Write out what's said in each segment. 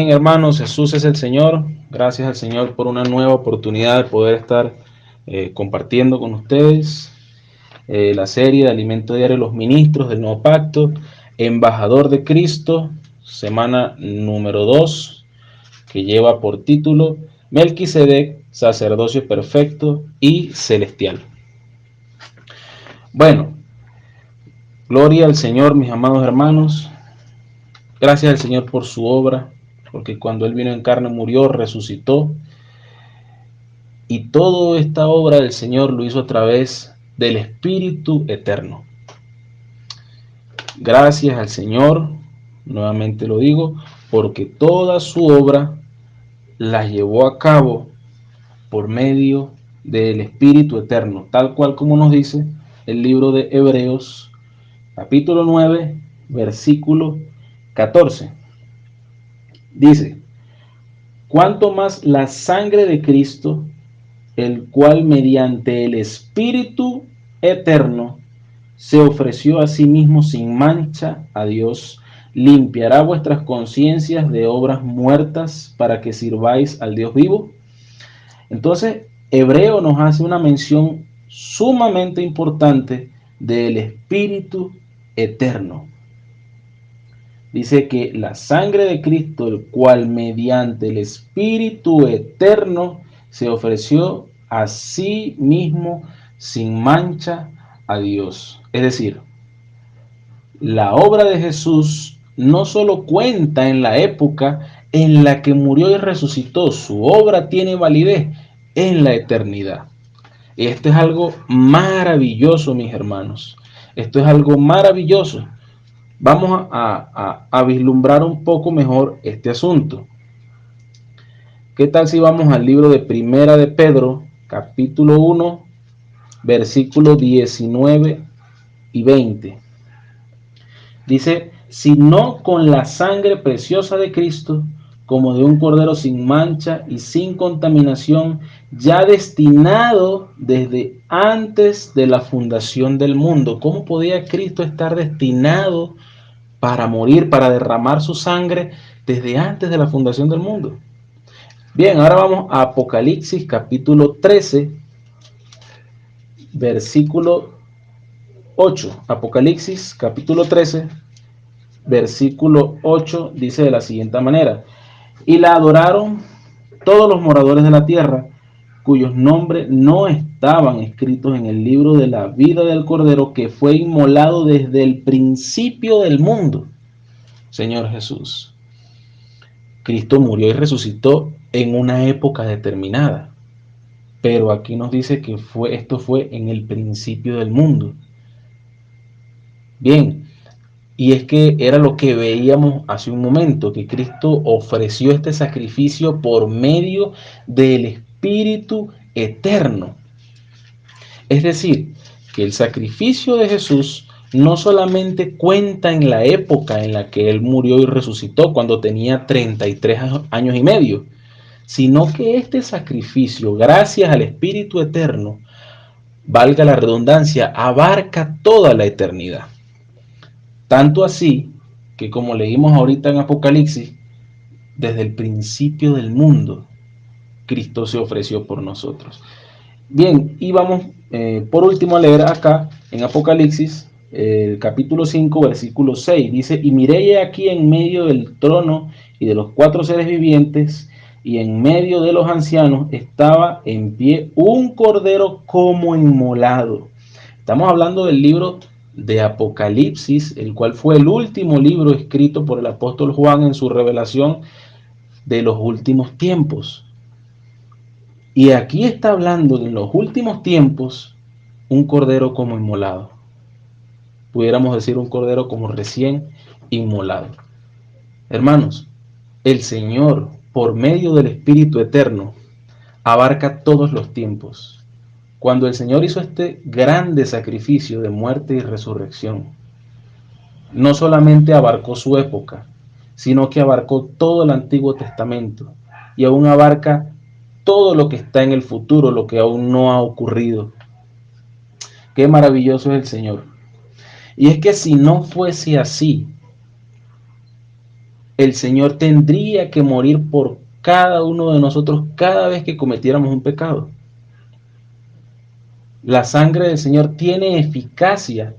Amén, hermanos. Jesús es el Señor. Gracias al Señor por una nueva oportunidad de poder estar compartiendo con ustedes la serie de Alimento Diario de los Ministros del Nuevo Pacto, Embajador de Cristo, semana número 2, que lleva por título Melquisedec, sacerdocio perfecto y celestial. Bueno, gloria al Señor, mis amados hermanos. Gracias al Señor por su obra, porque cuando Él vino en carne murió, resucitó. Y toda esta obra del Señor lo hizo a través del Espíritu Eterno. Gracias al Señor, nuevamente lo digo, porque toda su obra la llevó a cabo por medio del Espíritu Eterno, tal cual como nos dice el libro de Hebreos, capítulo 9, versículo 14. Dice: cuanto más la sangre de Cristo, el cual mediante el Espíritu Eterno se ofreció a sí mismo sin mancha a Dios, limpiará vuestras conciencias de obras muertas para que sirváis al Dios vivo. Entonces, Hebreo nos hace una mención sumamente importante del Espíritu Eterno. Dice que la sangre de Cristo, el cual mediante el Espíritu Eterno se ofreció a sí mismo sin mancha a Dios. Es decir, la obra de Jesús no solo cuenta en la época en la que murió y resucitó, su obra tiene validez en la eternidad. Y esto es algo maravilloso, mis hermanos. Esto es algo maravilloso. Vamos a vislumbrar un poco mejor este asunto. ¿Qué tal si vamos al libro de Primera de Pedro, capítulo 1, versículos 19 y 20? Dice: sino con la sangre preciosa de Cristo, como de un cordero sin mancha y sin contaminación, ya destinado desde antes de la fundación del mundo. ¿Cómo podía Cristo estar destinado para morir, para derramar su sangre desde antes de la fundación del mundo? Bien, ahora vamos a Apocalipsis capítulo 13, versículo 8. Apocalipsis capítulo 13, versículo 8 dice de la siguiente manera: y la adoraron todos los moradores de la tierra, cuyos nombres no estaban escritos en el libro de la vida del Cordero, que fue inmolado desde el principio del mundo. Señor Jesús, Cristo murió y resucitó en una época determinada, pero aquí nos dice que esto fue en el principio del mundo. Bien, y es que era lo que veíamos hace un momento, que Cristo ofreció este sacrificio por medio del Espíritu Eterno. Es decir, que el sacrificio de Jesús no solamente cuenta en la época en la que Él murió y resucitó, cuando tenía 33 años y medio, sino que este sacrificio, gracias al Espíritu Eterno, valga la redundancia, abarca toda la eternidad. Tanto así que, como leímos ahorita en Apocalipsis, desde el principio del mundo, Cristo se ofreció por nosotros. Bien, y vamos por último a leer acá en Apocalipsis, el capítulo 5, versículo 6. Dice: y miré aquí en medio del trono y de los 4 seres vivientes, y en medio de los ancianos estaba en pie un cordero como inmolado. Estamos hablando del libro de Apocalipsis, el cual fue el último libro escrito por el apóstol Juan en su revelación de los últimos tiempos. Y aquí está hablando de los últimos tiempos un cordero como inmolado. Pudiéramos decir un cordero como recién inmolado. Hermanos, el Señor, por medio del Espíritu Eterno, abarca todos los tiempos. Cuando el Señor hizo este grande sacrificio de muerte y resurrección, no solamente abarcó su época, sino que abarcó todo el Antiguo Testamento y aún abarca todo lo que está en el futuro, lo que aún no ha ocurrido. Qué maravilloso es el Señor. Y es que si no fuese así, el Señor tendría que morir por cada uno de nosotros cada vez que cometiéramos un pecado. La sangre del Señor tiene eficacia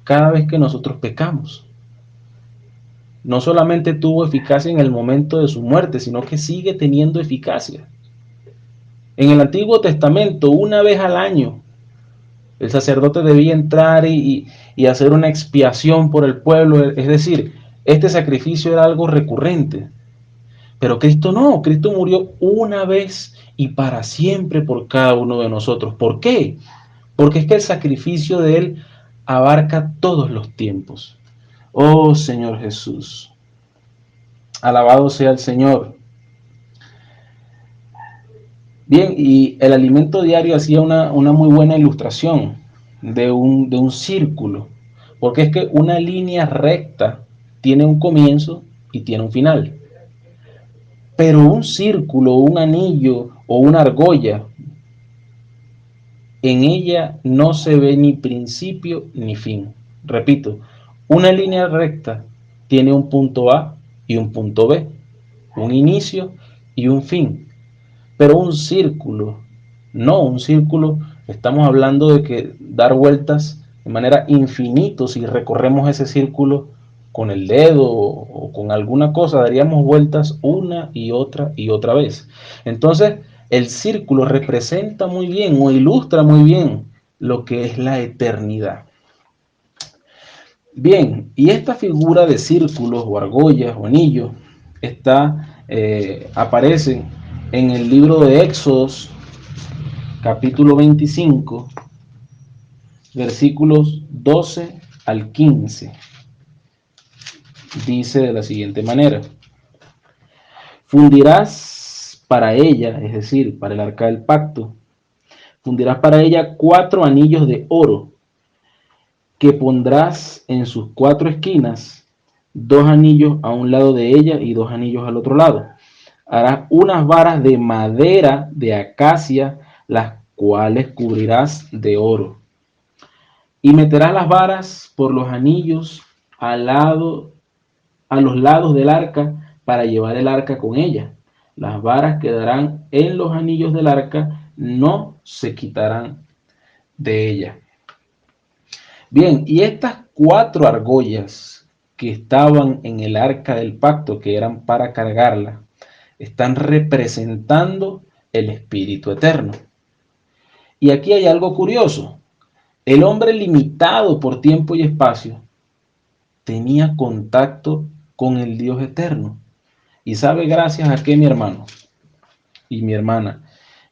cada vez que nosotros pecamos. No solamente tuvo eficacia en el momento de su muerte, sino que sigue teniendo eficacia. En el Antiguo Testamento, una vez al año, el sacerdote debía entrar y hacer una expiación por el pueblo. Es decir, este sacrificio era algo recurrente. Pero Cristo no, Cristo murió una vez y para siempre por cada uno de nosotros. ¿Por qué? Porque es que el sacrificio de Él abarca todos los tiempos. Oh Señor Jesús, alabado sea el Señor. Bien, y el alimento diario hacía una muy buena ilustración de un círculo, porque es que una línea recta tiene un comienzo y tiene un final. Pero un círculo, un anillo o una argolla, en ella no se ve ni principio ni fin. Repito, una línea recta tiene un punto A y un punto B, un inicio y un fin. Pero un círculo, no, un círculo, estamos hablando de que dar vueltas de manera infinita. Si recorremos ese círculo con el dedo o con alguna cosa, daríamos vueltas una y otra vez. Entonces, el círculo representa muy bien o ilustra muy bien lo que es la eternidad. Bien, y esta figura de círculos o argollas o anillos aparece en el libro de Éxodos, capítulo 25, versículos 12 al 15. Dice de la siguiente manera: fundirás para ella, es decir, para el arca del pacto, fundirás para ella 4 anillos de oro, que pondrás en sus 4 esquinas, 2 anillos a un lado de ella y 2 anillos al otro lado. Harás unas varas de madera de acacia, las cuales cubrirás de oro. Y meterás las varas por los anillos a los lados del arca para llevar el arca con ella. Las varas quedarán en los anillos del arca, no se quitarán de ella. Bien, y estas 4 argollas que estaban en el arca del pacto, que eran para cargarla, están representando el Espíritu Eterno. Y aquí hay algo curioso. El hombre, limitado por tiempo y espacio, tenía contacto con el Dios eterno. ¿Y sabe gracias a qué, mi hermano y mi hermana?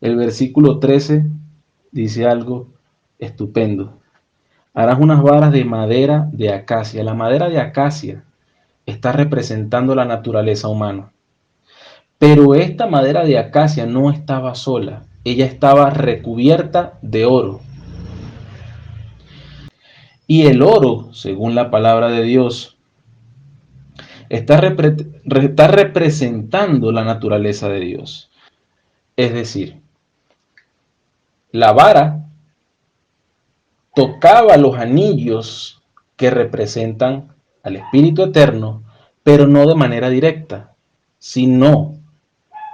El versículo 13 dice algo estupendo. Harás unas varas de madera de acacia. La madera de acacia está representando la naturaleza humana. Pero esta madera de acacia no estaba sola. Ella estaba recubierta de oro. Y el oro, según la palabra de Dios, está representando la naturaleza de Dios. Es decir, la vara tocaba los anillos que representan al Espíritu Eterno, pero no de manera directa, sino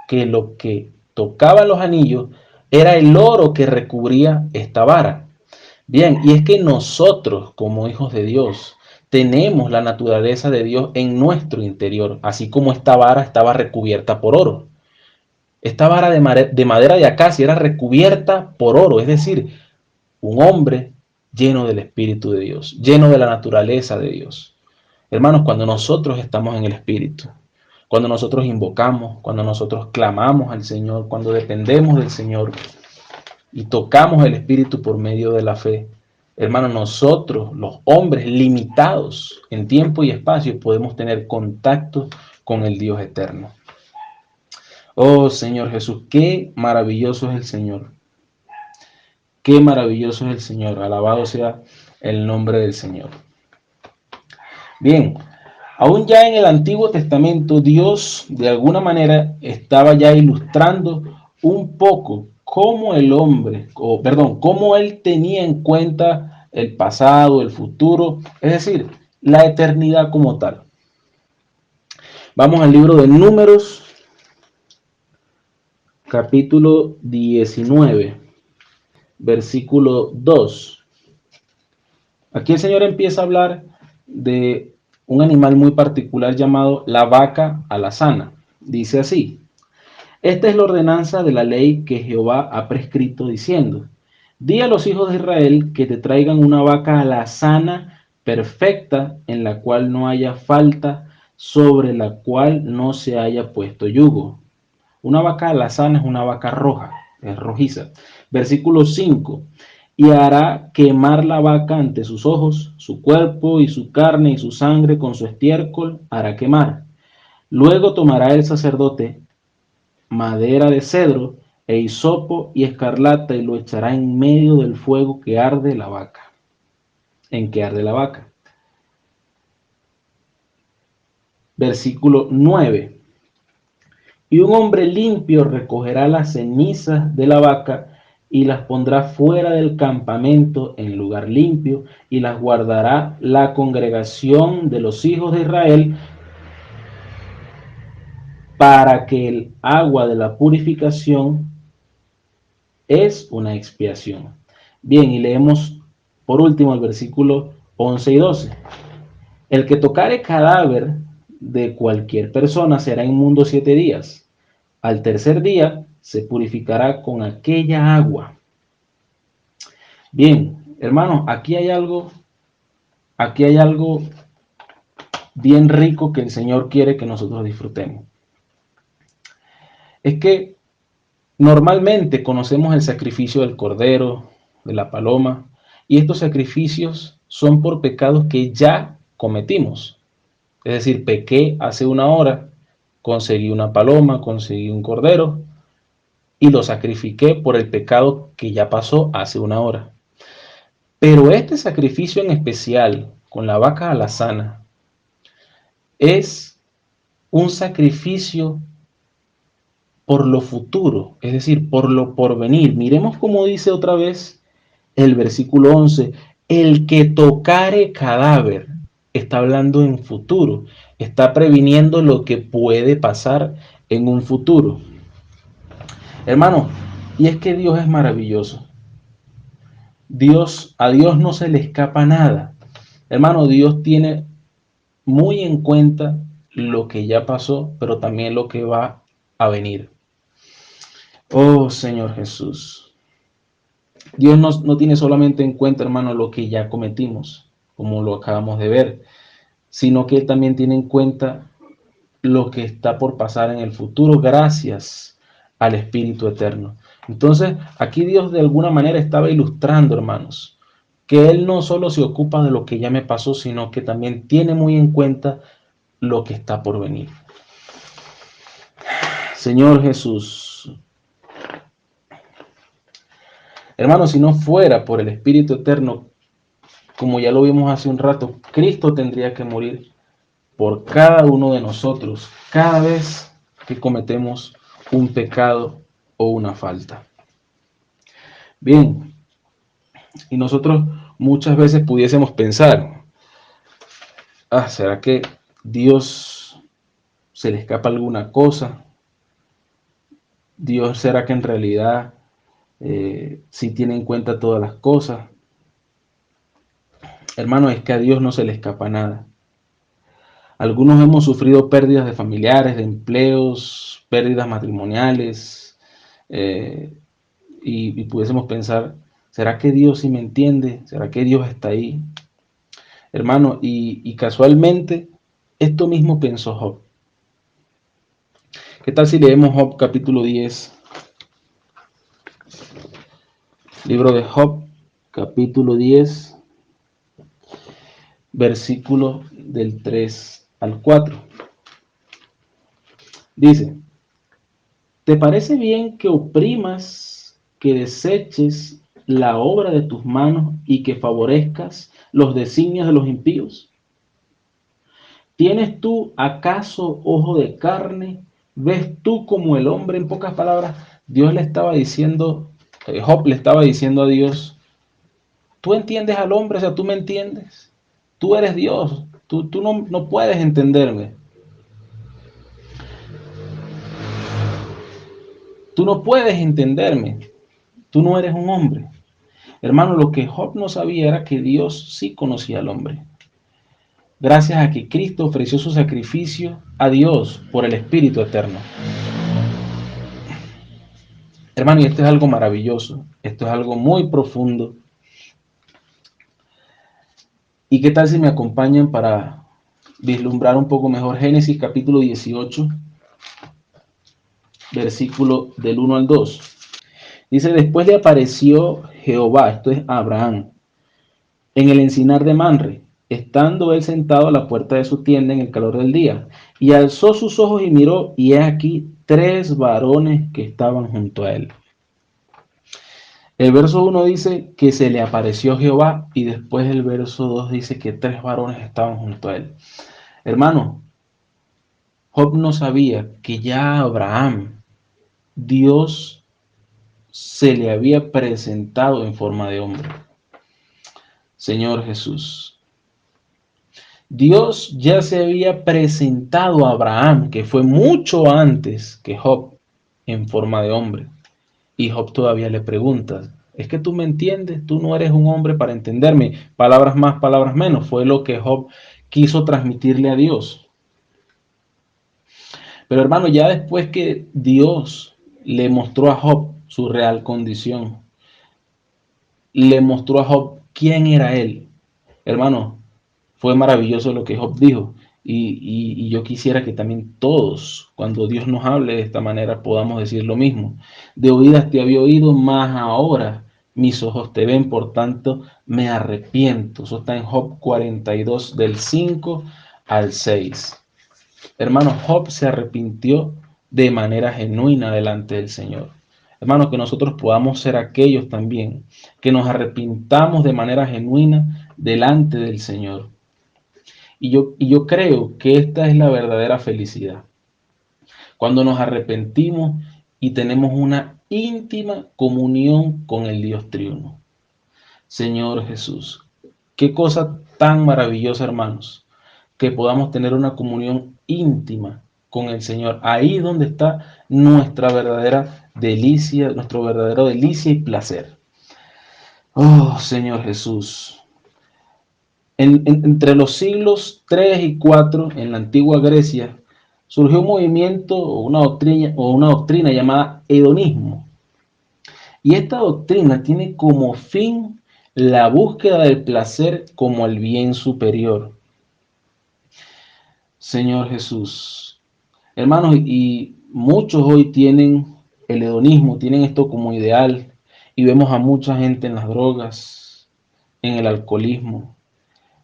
que lo que tocaba los anillos era el oro que recubría esta vara. Bien, y es que nosotros, como hijos de Dios, tenemos la naturaleza de Dios en nuestro interior, así como esta vara estaba recubierta por oro. Esta vara de madera de acacia era recubierta por oro, es decir, un hombre lleno del Espíritu de Dios, lleno de la naturaleza de Dios. Hermanos, cuando nosotros estamos en el Espíritu, cuando nosotros invocamos, cuando nosotros clamamos al Señor, cuando dependemos del Señor y tocamos el Espíritu por medio de la fe, hermanos, nosotros, los hombres limitados en tiempo y espacio, podemos tener contacto con el Dios eterno. Oh Señor Jesús, qué maravilloso es el Señor. Qué maravilloso es el Señor. Alabado sea el nombre del Señor. Bien, aún ya en el Antiguo Testamento, Dios de alguna manera estaba ya ilustrando un poco cómo el hombre, cómo él tenía en cuenta el pasado, el futuro, es decir, la eternidad como tal. Vamos al libro de Números, capítulo 19, versículo 2. Aquí el Señor empieza a hablar de un animal muy particular llamado la vaca alazana. Dice así: esta es la ordenanza de la ley que Jehová ha prescrito diciendo: di a los hijos de Israel que te traigan una vaca alazana perfecta, en la cual no haya falta, sobre la cual no se haya puesto yugo. Una vaca alazana es una vaca roja, es rojiza. Versículo 5. Y hará quemar la vaca ante sus ojos, su cuerpo y su carne y su sangre con su estiércol hará quemar. Luego tomará el sacerdote madera de cedro e hisopo y escarlata y lo echará en medio del fuego que arde la vaca, en que arde la vaca. Versículo 9. Y un hombre limpio recogerá las cenizas de la vaca y las pondrá fuera del campamento en lugar limpio, y las guardará la congregación de los hijos de Israel, para que el agua de la purificación es una expiación. Bien, y leemos por último el versículo 11 y 12. El que tocare cadáver de cualquier persona será inmundo 7 días. Al tercer día se purificará con aquella agua. Bien, hermanos, aquí hay algo bien rico que el Señor quiere que nosotros disfrutemos. Es que normalmente conocemos el sacrificio del cordero, de la paloma, y estos sacrificios son por pecados que ya cometimos. Es decir, pequé hace una hora, conseguí una paloma, conseguí un cordero y lo sacrifiqué por el pecado que ya pasó hace una hora. Pero este sacrificio en especial, con la vaca alazana, es un sacrificio por lo futuro, es decir, por lo porvenir. Miremos cómo dice otra vez el versículo 11: el que tocare cadáver, está hablando en futuro, está previniendo lo que puede pasar en un futuro. Hermano, y es que Dios es maravilloso. A Dios no se le escapa nada. Hermano, Dios tiene muy en cuenta lo que ya pasó, pero también lo que va a venir. Oh Señor Jesús. Dios no tiene solamente en cuenta, hermano, lo que ya cometimos, como lo acabamos de ver, sino que Él también tiene en cuenta lo que está por pasar en el futuro gracias al Espíritu Eterno. Entonces, aquí Dios de alguna manera estaba ilustrando, hermanos, que Él no solo se ocupa de lo que ya me pasó, sino que también tiene muy en cuenta lo que está por venir. Señor Jesús, hermanos, si no fuera por el Espíritu Eterno, como ya lo vimos hace un rato, Cristo tendría que morir por cada uno de nosotros cada vez que cometemos un pecado o una falta. Bien, y nosotros muchas veces pudiésemos pensar, ¿será que Dios se le escapa alguna cosa? ¿Dios será que en realidad sí tiene en cuenta todas las cosas? Hermano, es que a Dios no se le escapa nada. Algunos hemos sufrido pérdidas de familiares, de empleos, pérdidas matrimoniales, y pudiésemos pensar, ¿será que Dios sí me entiende? ¿Será que Dios está ahí? Hermano, y casualmente esto mismo pensó Job. ¿Qué tal si leemos Job capítulo 10? Libro de Job, capítulo 10, versículo del 3 al 4. Dice: ¿te parece bien que oprimas, que deseches la obra de tus manos y que favorezcas los designios de los impíos? ¿Tienes tú acaso ojo de carne? ¿Ves tú como el hombre? En pocas palabras, Dios le estaba diciendo, Job le estaba diciendo a Dios: ¿tú entiendes al hombre? O sea, ¿tú me entiendes? Tú eres Dios, tú no puedes entenderme. Tú no puedes entenderme. Tú no eres un hombre. Hermano, lo que Job no sabía era que Dios sí conocía al hombre. Gracias a que Cristo ofreció su sacrificio a Dios por el Espíritu Eterno. Hermano, y esto es algo maravilloso. Esto es algo muy profundo. ¿Y qué tal si me acompañan para vislumbrar un poco mejor Génesis capítulo 18, versículo del 1 al 2? Dice, después le apareció Jehová, esto es Abraham, en el encinar de Manre, estando él sentado a la puerta de su tienda en el calor del día, y alzó sus ojos y miró, y he aquí 3 varones que estaban junto a él. El verso 1 dice que se le apareció Jehová, y después el verso 2 dice que 3 varones estaban junto a él. Hermano, Job no sabía que ya a Abraham, Dios se le había presentado en forma de hombre. Señor Jesús, Dios ya se había presentado a Abraham, que fue mucho antes que Job, en forma de hombre. Y Job todavía le pregunta, ¿es que tú me entiendes? Tú no eres un hombre para entenderme. Palabras más, palabras menos. Fue lo que Job quiso transmitirle a Dios. Pero hermano, ya después que Dios le mostró a Job su real condición, le mostró a Job quién era él, hermano, fue maravilloso lo que Job dijo. Y yo quisiera que también todos, cuando Dios nos hable de esta manera, podamos decir lo mismo. De oídas te había oído, más ahora mis ojos te ven, por tanto me arrepiento. Eso está en Job 42, del 5 al 6. Hermano, Job se arrepintió de manera genuina delante del Señor. Hermano, que nosotros podamos ser aquellos también, que nos arrepintamos de manera genuina delante del Señor. Y yo creo que esta es la verdadera felicidad. Cuando nos arrepentimos y tenemos una íntima comunión con el Dios triuno. Señor Jesús, qué cosa tan maravillosa, hermanos, que podamos tener una comunión íntima con el Señor. Ahí donde está nuestra verdadera delicia, nuestro verdadero delicia y placer. Oh, Señor Jesús. Entre los siglos 3 y 4 en la antigua Grecia surgió un movimiento o una doctrina llamada hedonismo. Y esta doctrina tiene como fin la búsqueda del placer como el bien superior. Señor Jesús. Hermanos, y muchos hoy tienen el hedonismo, tienen esto como ideal, y vemos a mucha gente en las drogas, en el alcoholismo.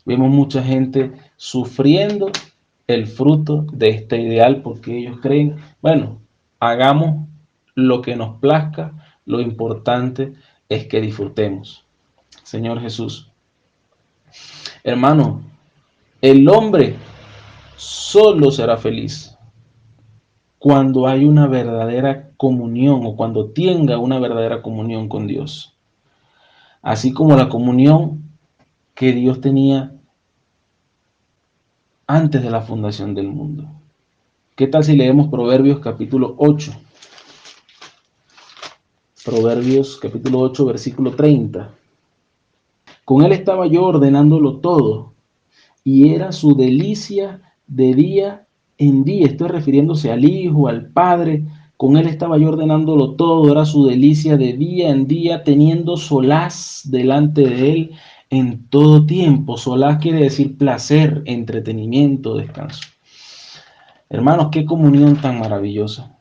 Vemos mucha gente sufriendo el fruto de este ideal porque ellos creen, bueno, hagamos lo que nos plazca, lo importante es que disfrutemos. Señor Jesús. Hermano, el hombre solo será feliz cuando hay una verdadera comunión o cuando tenga una verdadera comunión con Dios. Así como la comunión que Dios tenía antes de la fundación del mundo. ¿Qué tal si leemos Proverbios capítulo 8? Proverbios capítulo 8, versículo 30. Con él estaba yo ordenándolo todo, y era su delicia de día en día. Estoy refiriéndose al Hijo, al Padre. Con él estaba yo ordenándolo todo, era su delicia de día en día, teniendo solaz delante de él en todo tiempo. Solaz quiere decir placer, entretenimiento, descanso. Hermanos, qué comunión tan maravillosa.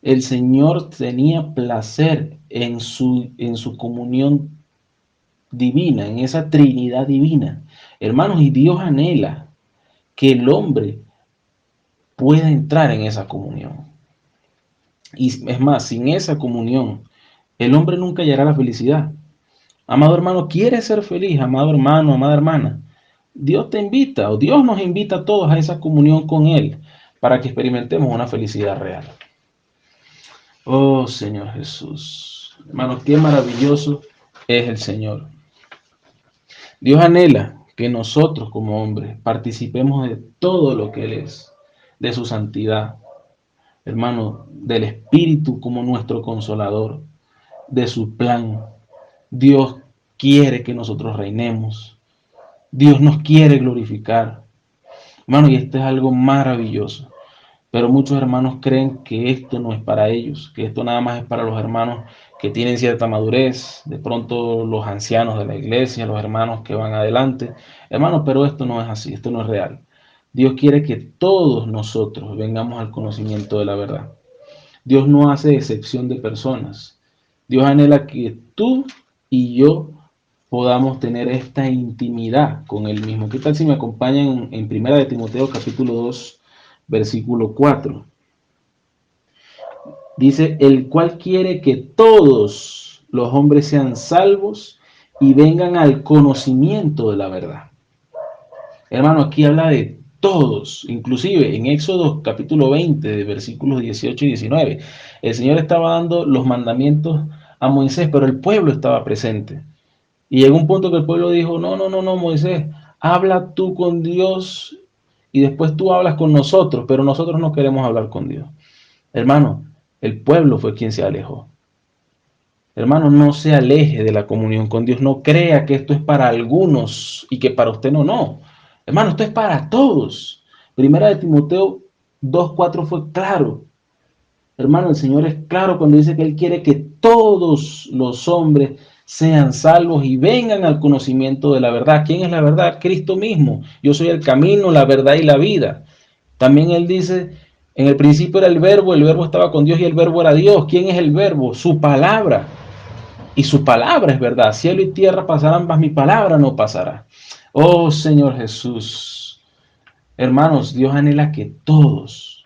El Señor tenía placer en su comunión divina, en esa Trinidad divina. Hermanos, y Dios anhela que el hombre pueda entrar en esa comunión. Y es más, sin esa comunión, el hombre nunca hallará la felicidad. Amado hermano, ¿quieres ser feliz? Amado hermano, amada hermana, Dios te invita, o Dios nos invita a todos a esa comunión con Él, para que experimentemos una felicidad real. Oh Señor Jesús, hermano, qué maravilloso es el Señor. Dios anhela que nosotros como hombres participemos de todo lo que Él es, de su santidad, hermano, del Espíritu como nuestro consolador, de su plan. Dios quiere que nosotros reinemos. Dios nos quiere glorificar. Hermano, y esto es algo maravilloso. Pero muchos hermanos creen que esto no es para ellos, que esto nada más es para los hermanos que tienen cierta madurez, de pronto los ancianos de la iglesia, los hermanos que van adelante. Hermanos, pero esto no es así, esto no es real. Dios quiere que todos nosotros vengamos al conocimiento de la verdad. Dios no hace excepción de personas. Dios anhela que tú y yo podamos tener esta intimidad con Él mismo. ¿Qué tal si me acompañan en Primera de Timoteo capítulo 2, versículo 4? Dice, el cual quiere que todos los hombres sean salvos y vengan al conocimiento de la verdad. Hermano, aquí habla de todos, inclusive en Éxodo capítulo 20, de versículos 18 y 19. El Señor estaba dando los mandamientos a Moisés, pero el pueblo estaba presente. Y llegó un punto que el pueblo dijo, no, Moisés, habla tú con Dios y después tú hablas con nosotros, pero nosotros no queremos hablar con Dios. Hermano, el pueblo fue quien se alejó. Hermano, no se aleje de la comunión con Dios. No crea que esto es para algunos y que para usted no. Hermano, esto es para todos. Primera de Timoteo 2:4 fue claro. Hermano, el Señor es claro cuando dice que Él quiere que todos los hombres sean salvos y vengan al conocimiento de la verdad. ¿Quién es la verdad? Cristo mismo. Yo soy el camino, la verdad y la vida. También Él dice, en el principio era el verbo estaba con Dios y el verbo era Dios. ¿Quién es el verbo? Su palabra. Y su palabra es verdad. Cielo y tierra pasarán, mas mi palabra no pasará. Oh Señor Jesús. Hermanos, Dios anhela que todos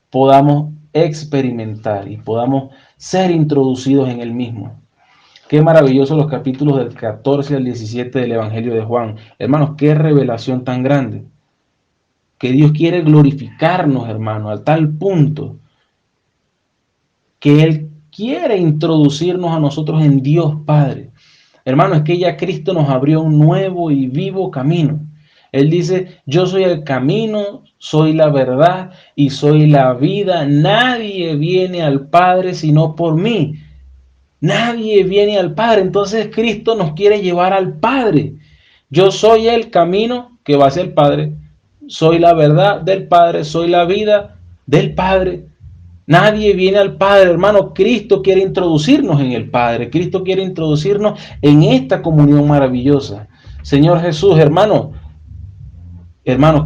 podamos experimentar y podamos ser introducidos en Él mismo. Qué maravillosos los capítulos del 14 al 17 del Evangelio de Juan. Hermanos, qué revelación tan grande. Que Dios quiere glorificarnos, hermano, a tal punto que Él quiere introducirnos a nosotros en Dios Padre. Hermano, es que ya Cristo nos abrió un nuevo y vivo camino. Él dice, yo soy el camino, soy la verdad y soy la vida. Nadie viene al Padre sino por mí. Nadie viene al Padre. Entonces Cristo nos quiere llevar al Padre. Yo soy el camino que va hacia el Padre. Soy la verdad del Padre. Soy la vida del Padre. Nadie viene al Padre, hermano. Cristo quiere introducirnos en el Padre. Cristo quiere introducirnos en esta comunión maravillosa. Señor Jesús, hermano,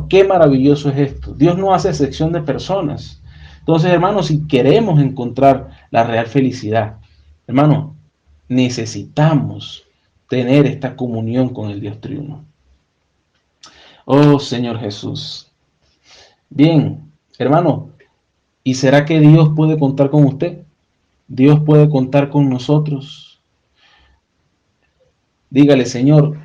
qué maravilloso es esto. Dios no hace excepción de personas. Entonces, hermano, si queremos encontrar la real felicidad, hermano, necesitamos tener esta comunión con el Dios triuno. Oh, Señor Jesús. Bien, hermano, ¿y será que Dios puede contar con usted? Dios puede contar con nosotros. Dígale, Señor,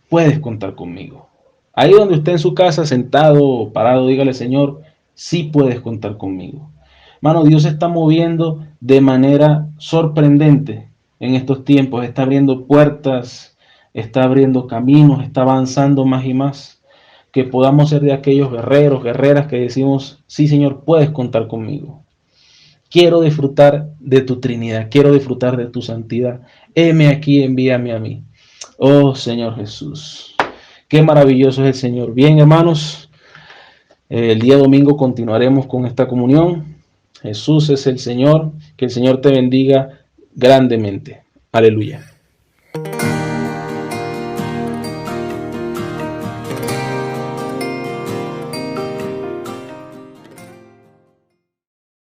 puedes contar conmigo. Ahí donde usted en su casa, sentado o parado, dígale, Señor, sí puedes contar conmigo. Hermano, Dios se está moviendo de manera sorprendente en estos tiempos. Está abriendo puertas, está abriendo caminos, está avanzando más y más. Que podamos ser de aquellos guerreros, guerreras que decimos, sí, Señor, puedes contar conmigo. Quiero disfrutar de tu Trinidad, quiero disfrutar de tu santidad. Heme aquí, envíame a mí. Oh, Señor Jesús. Qué maravilloso es el Señor. Bien, hermanos, el día domingo continuaremos con esta comunión. Jesús es el Señor. Que el Señor te bendiga grandemente. Aleluya.